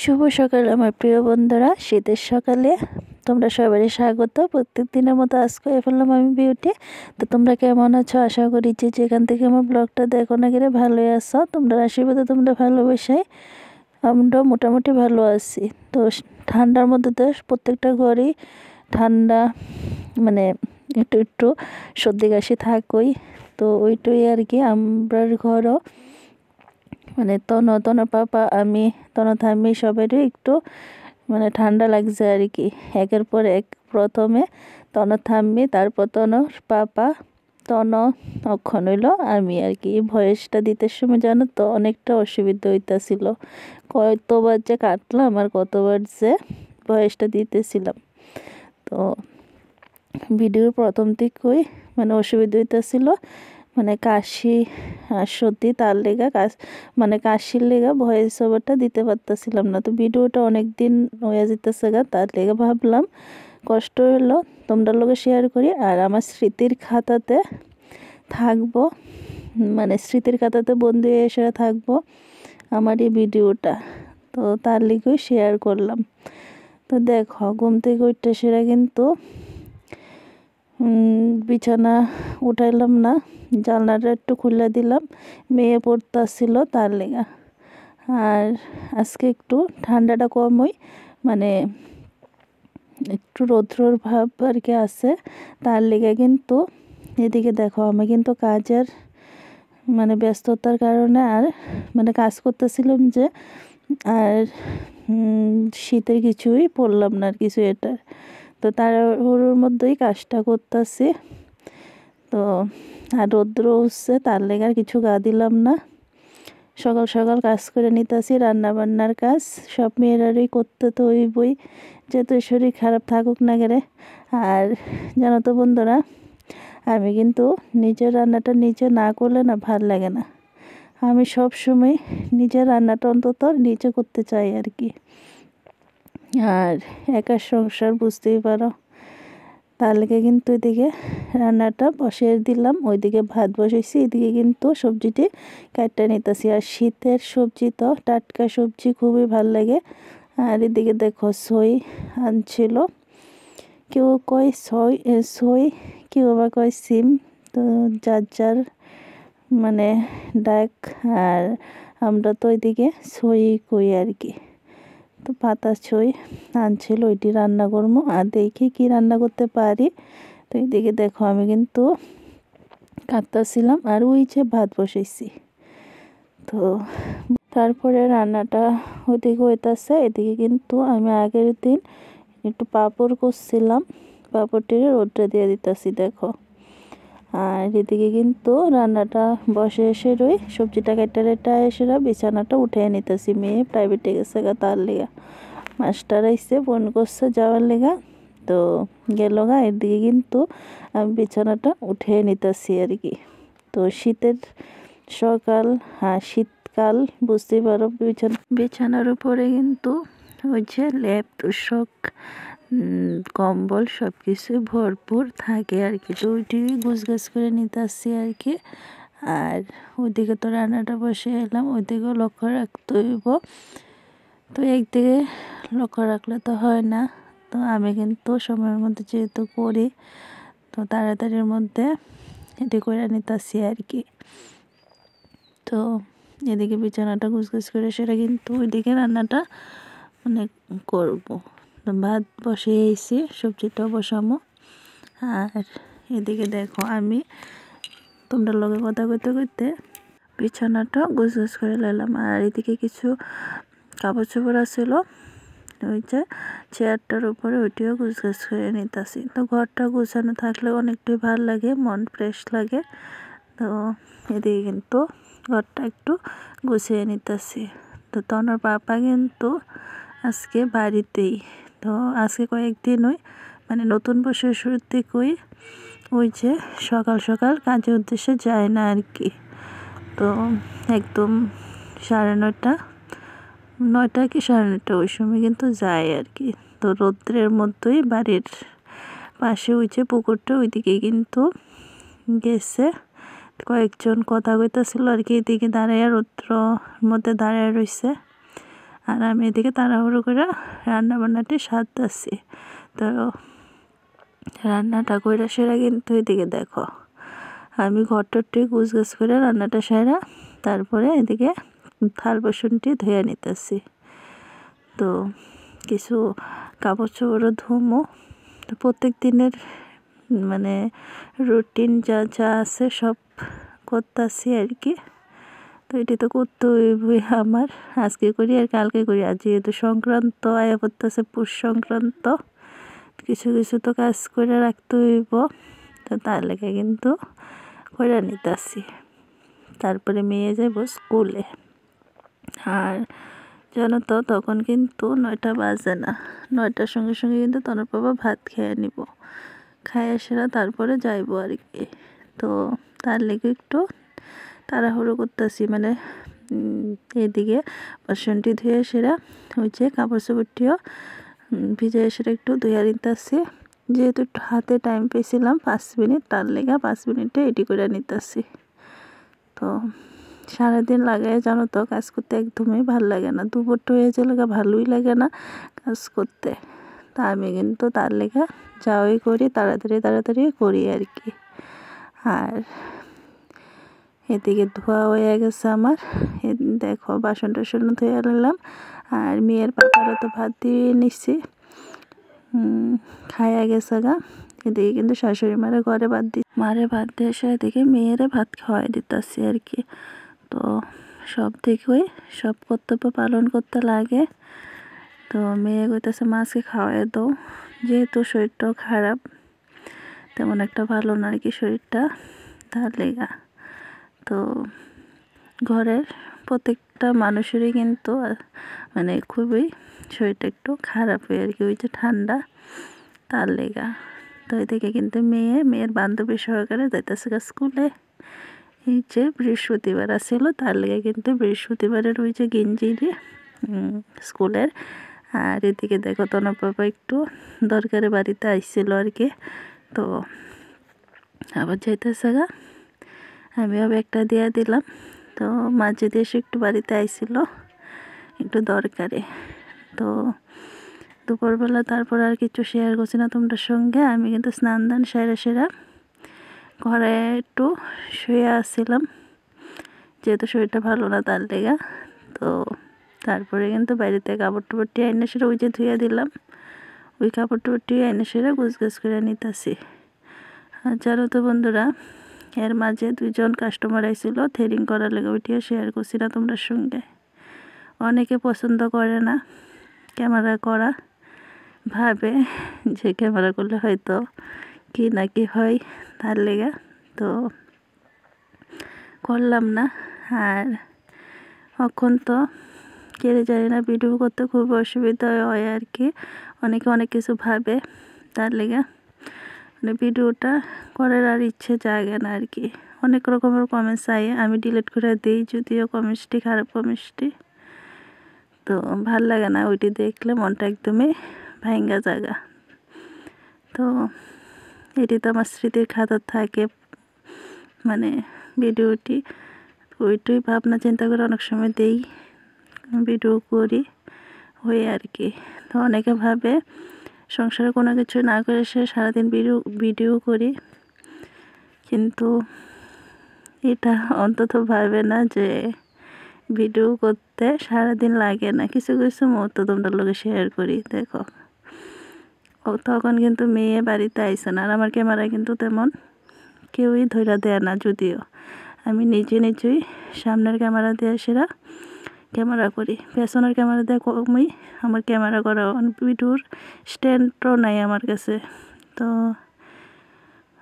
শুভ সকাল আমার প্রিয় বন্ধুরা, শীতের সকালে তোমরা সবারই স্বাগত। প্রত্যেক দিনের মতো আজকে ফেললাম আমি বিউটি। তো তোমরা কেমন আছো? আশা করি যে যেখান থেকে আমার ব্লগটা দেখো না গেলে ভালোই আছো। তোমরা আশীর্বাদে তোমরা ভালোবাসাই আমরা মোটামুটি ভালো আছি। তো ঠান্ডার মধ্যে তো প্রত্যেকটা ঘরেই ঠান্ডা, মানে একটু একটু সর্দি কাশি থাকই। তো ওইটাই আর কি আমরার ঘরও, মানে তন পাপা আমি থাম্মি সবারই একটু মানে ঠান্ডা লাগছে আর কি। একের পর এক, প্রথমে থাম্মি, তারপর পাপা, অক্ষণ হইল আমি আর কি। ভয়েসটা দিতে সময় জানো তো অনেকটা অসুবিধা হইতাছিল, কতবার যে কাটলাম আর কতবার যে ভয়েসটা দিতেছিলাম। তো ভিডিওর প্রথম থেকেই মানে অসুবিধা হইতেছিল, মানে কাশি আর সর্দি, তার লেগা মানে কাশির লেগা ভয়েস ওভারটা দিতে পারতেছিলাম না। তো ভিডিওটা অনেক দিন হয়ে যেতেছে গা, তার লেগে ভাবলাম কষ্ট হলো তোমরা লোকে শেয়ার করি আর আমার স্মৃতির খাতাতে থাকবো, মানে স্মৃতির খাতাতে বন্দি হয়ে এসে থাকবো আমার এই ভিডিওটা। তো তার লেগেই শেয়ার করলাম। তো দেখো ঘুম থেকে উঠতে সেরা কিন্তু বিছানা উঠাইলাম না, জানলাটা একটু খুলে দিলাম, মেয়ে পড়তেছিল তার লেগা। আর আজকে একটু ঠান্ডাটা কমই, মানে একটু রৌদ্রর ভাব আর কি আছে, তার লেগে কিন্তু এদিকে দেখো আমি কিন্তু কাজের মানে ব্যস্ততার কারণে আর মানে কাজ করতেছিলাম যে, আর শীতের কিছুই পরলাম না আর কিছু এটা। তো তাড়াহুড়োর মধ্যেই কাজটা করতেছি। তো আর রৌদ্র উঠছে তার লেগে আর কিছু গা দিলাম না, সকাল সকাল কাজ করে নিতেছি, রান্না বান্নার কাজ সব মেয়েরারই করতে তো হইবই, যেহেতু শরীর খারাপ থাকুক না গেলে। আর জানো তো বন্ধুরা, আমি কিন্তু নিজের রান্নাটা নিজে না করলে না ভাল লাগে না। আমি সব সময় নিজের রান্নাটা অন্তত নিজে করতে চাই আর কি। আর একা সংসার বুঝতেই পারো, তার লেগে কিন্তু এদিকে রান্নাটা বসিয়ে দিলাম, ওইদিকে ভাত বসাইছি, এদিকে কিন্তু সবজিটি কাটতে নিতেছি। আর শীতের সবজি তো টাটকা সবজি খুবই ভাল লাগে। আর এদিকে দেখো সই আনছিল, কেউ কয় সই, কেউ বা কয় সিম, তো যার যার মানে ডাক। আর আমরা তো ওইদিকে সই কই আর কি। তো পাতা ছই আনছিল, ওইটি রান্না করবো আর দেখি কি রান্না করতে পারি। তো এইদিকে দেখো আমি কিন্তু কাটতেছিলাম আর ওই যে ভাত বসাইছি। তো তারপরে রান্নাটা ওইদিকে হইতাছে, এদিকে কিন্তু আমি আগের দিন একটু পাঁপড় করছিলাম, পাঁপড়টি রোদ্রে দিয়ে দিতেছি দেখো। আর এদিকে কিন্তু রান্নাটা বসে এসে রই, সবজিটা কেটে এসে বিছানাটা উঠে নিতেছি। মেয়ে প্রাইভেটে গেছে গা, তার লেগা মাস্টার আইসে ফোন করছে যাওয়ার লেগা, তো গেল গা। এদিকে কিন্তু আমি বিছানাটা উঠে নিতেছি আর কি। তো শীতের সকাল, হ্যাঁ শীতকাল বুঝতেই পারো, বিছানার উপরে কিন্তু ওই যে লেপ তোষক কম্বল সব কিছু ভরপুর থাকে আর কি। তো ওইটিকে গুছগাছ করে নিতে আসছি আর কি। আর ওইদিকে তো রান্নাটা বসে এলাম, ওইদিকেও লক্ষ্য রাখতে হইব। তো একদিকে লক্ষ্য রাখলে তো হয় না, তো আমি কিন্তু সময়ের মধ্যে যেহেতু করি, তো তাড়াতাড়ির মধ্যে এটি করে নিতেছি আর কি। তো এদিকে বিছানাটা গুছগাছ করে সেটা কিন্তু ওইদিকে রান্নাটা মানে করবো। ভাত বসিয়েছি, সবজিটাও বসামো। আর এদিকে দেখো আমি তোমরা লগে কথা কইতে কইতে বিছানাটা গুছগাছ করে নিলাম। আর এদিকে কিছু কাপড় চোপড় আছিল ওই যে চেয়ারটার উপরে, ওইটিও গুছগাছ করে নিতেছি। তো ঘরটা গুছানো থাকলে অনেকটাই ভালো লাগে, মন ফ্রেশ লাগে। তো এদিকে কিন্তু ঘরটা একটু গুছিয়ে নিতেছি। তো তনর পাপা কিন্তু আজকে বাড়িতেই, তো আজকে কয়েকদিন মানে নতুন বছরের শুরুর থেকেই ওই যে সকাল সকাল কাজের উদ্দেশ্যে যায় না আর কি। তো একদম 9:30 কি 9:30 ওই সময় কিন্তু যায় আর কি। তো রৌদ্রের মধ্যেই বাড়ির পাশে ওই যে পুকুরটা, ওইদিকে কিন্তু গেছে। কয়েকজন কথা কইতাছিল আর কি, এদিকে দাঁড়াইয়া রৌদ্রের মধ্যে দাঁড়ায় রয়েছে। আর আমি এদিকে তাড়াহুড়ো করে রান্নাবান্নাটি সারতেছি। তো রান্নাটা কইরা সেরা কিন্তু এদিকে দেখো আমি ঘরটরটি গুছগাছ করে রান্নাটা সেরা তারপরে এদিকে থাল বাসনটি ধুয়ে নিতেছি। তো কিছু কাপড় চোপড়ও ধুমো। তো প্রত্যেক দিনের মানে রুটিন যা যা আছে সব করতেছি আর কি। তো এটি তো করতে হইবই আমার, আজকে করি আর কালকে করি। আর যেহেতু সংক্রান্ত আয়া পড়তেছে, পুষ সংক্রান্ত, কিছু কিছু তো কাজ করে রাখতে হইব। তো তার লেগে কিন্তু করে নিতেছি। তারপরে মেয়ে যাব স্কুলে। আর জানো তো তখন কিন্তু 9টা বাজে না, 9টার সঙ্গে সঙ্গে কিন্তু তনর বাবা ভাত খেয়ে নিব, খাইয়ে সেরা তারপরে যাইব আর কি। তো তার লেগে একটু তাড়াহুড়ো করতেছি, মানে এদিকে বাসনটি ধুয়ে সেরা ওই যে কাপড় চোপড়টিও ভিজে সেটা একটু ধুয়ে নিতেছি। যেহেতু একটু হাতে টাইম পেয়েছিলাম 5 মিনিট, তার লেগে 5 মিনিটে এটি করে নিতেছি। তো সারাদিন লাগায় জানো তো কাজ করতে একদমই ভাল লাগে না, দুপুরটা হয়ে গেলে ভালোই লাগে না কাজ করতে। তা আমি কিন্তু তার লেগে যাওয়াই করি, তাড়াতাড়ি তাড়াতাড়ি করি আর কি। আর এদিকে ধোয়া হয়ে গেছে আমার, দেখো বাসন টাসন ধুয়ে নিলাম। আর মেয়ের পাপারও তো ভাত দিয়ে নিচ্ছি, খাইয়া গেছে গা। এদিকে কিন্তু শাশুড়ি মারে ঘরে মারে ভাত দিয়ে এসে এদিকে মেয়েরে ভাত খাওয়াই দিতেছি আর কি। তো সব দিকেই সব কর্তব্য পালন করতে লাগে। তো মেয়ে কইতেছে মাছকে খাওয়াই দাও, যেহেতু শরীরটাও খারাপ, তেমন একটা ভালো না আর কি শরীরটা, তার লেগা। তো ঘরের প্রত্যেকটা মানুষেরই কিন্তু মানে খুবই শরীরটা একটু খারাপ হয় আর কি, ওই যে ঠান্ডা, তার লেগা। তো এদিকে কিন্তু মেয়ের বান্ধবী সহকারে যাইতেছে স্কুলে। এই যে বৃহস্পতিবার আসছিল, তার লেগে কিন্তু বৃহস্পতিবারের ওই যে গেঞ্জি দিয়ে স্কুলের। আর এদিকে দেখো তনব বাবা একটু দরকারে বাড়িতে আসছিল আর কি। তো আবার যাইতেছে গা, আমিও একটা দিয়ে দিলাম। তো মাঝে দেশে একটু বাড়িতে আইছিল একটু দরকারে। তো দুপুরবেলা তারপর আর কিছু শেয়ার করছি না তোমাদের সঙ্গে। আমি কিন্তু স্নান দান সেরা ঘরে একটু শুয়ে আসছিলাম, যেহেতু শরীরটা ভালো না তার লেগা। তো তারপরে কিন্তু বাইরেতে কাপড় টুপড়টি এনে সেটা ওই যে ধুয়ে দিলাম, ওই কাপড় টুপড়টি এনে সেরা গুছগাছ করে নিতেছি। আর জানো তো বন্ধুরা, এর মাঝে 2জন কাস্টমার আইছিল থ্রেডিং করার লেগে, ওইটিও শেয়ার করছি না তোমরা সঙ্গে। অনেকে পছন্দ করে না ক্যামেরা করা, ভাবে যে ক্যামেরা করলে হয়তো কি না কি হয়, তার লেগে তো করলাম না। আর এখন তো কেড়ে জানি না, ভিডিও করতে খুব অসুবিধা হয় আর কি, অনেকে অনেক কিছু ভাবে, তার লেগে মানে ভিডিওটা করার আর ইচ্ছে জাগে না আর কি। অনেক রকমের কমেন্টস আয়, আমি ডিলিট করে দিই, যদিও কমেন্টসটি খারাপ কমেন্টসটি, তো ভাল লাগে না, ওইটি দেখলে মনটা একদমই ভাঙ্গা জায়গা। তো এটি তো আমার স্মৃতির খাতা থাকে, মানে ভিডিওটি ওইটাই ভাবনা চিন্তা করে অনেক সময় দেই, ভিডিও করি হয়ে আর কি। তো অনেকে ভাবে সংসারে কোনো কিছু না করে সে সারাদিন ভিডিও করি, কিন্তু এটা অন্তত ভাবে না যে ভিডিও করতে সারাদিন লাগে না, কিছু কিছু মুহূর্ত তোমাদের লোকে শেয়ার করি। দেখো তখন কিন্তু মেয়ে বাড়িতে আইসে না, আর আমার ক্যামেরা কিন্তু তেমন কেউই ধৈর্য দেয় না, যদিও আমি নিজেই সামনের ক্যামেরা দিয়ে সেরা ক্যামেরা করি, পেছনের ক্যামেরা দিয়ে কমই আমার ক্যামেরা করা, ভিডিওর স্ট্যান্ডও নাই আমার কাছে। তো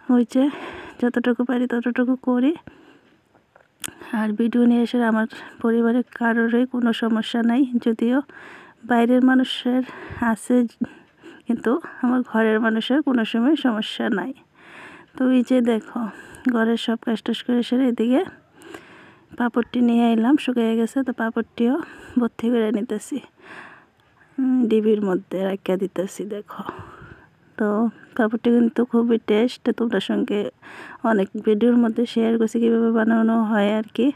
ওই যে যতটুকু পারি ততটুকু করি। আর ভিডিও নিয়ে এসে আমার পরিবারের কারোরই কোনো সমস্যা নাই, যদিও বাইরের মানুষের আছে, কিন্তু আমার ঘরের মানুষের কোনো সময় সমস্যা নাই। তো এই যে দেখো ঘরের সব কাজ টাজ করে সেরে এদিকে পাপড়টি নিয়ে এলাম, শুকিয়ে গেছে। তো পাপড়টিও ভর্তি করে নিতেছি, ডিবির মধ্যে রাখিয়া দিতেছি। দেখো তো পাপড়টি কিন্তু খুবই টেস্ট, তোমরা সঙ্গে অনেক ভিডিওর মধ্যে শেয়ার করছি কীভাবে বানানো হয় আর কি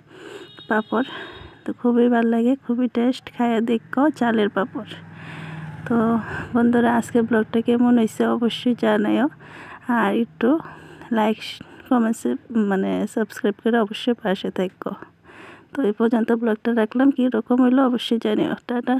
পাপড়। তো খুবই ভালো লাগে, খুবই টেস্ট, খাইয়া দেখো চালের পাপড়। তো বন্ধুরা আজকে ব্লগটা কেমন হয়েছে অবশ্যই জানাইও, আর একটু লাইক কমেন্টসে মানে সাবস্ক্রাইব করে অবশ্যই পাশে থাকো। তো এই পর্যন্ত ব্লগটা রাখলাম, কীরকম হইলো অবশ্যই জানিও। টাটা।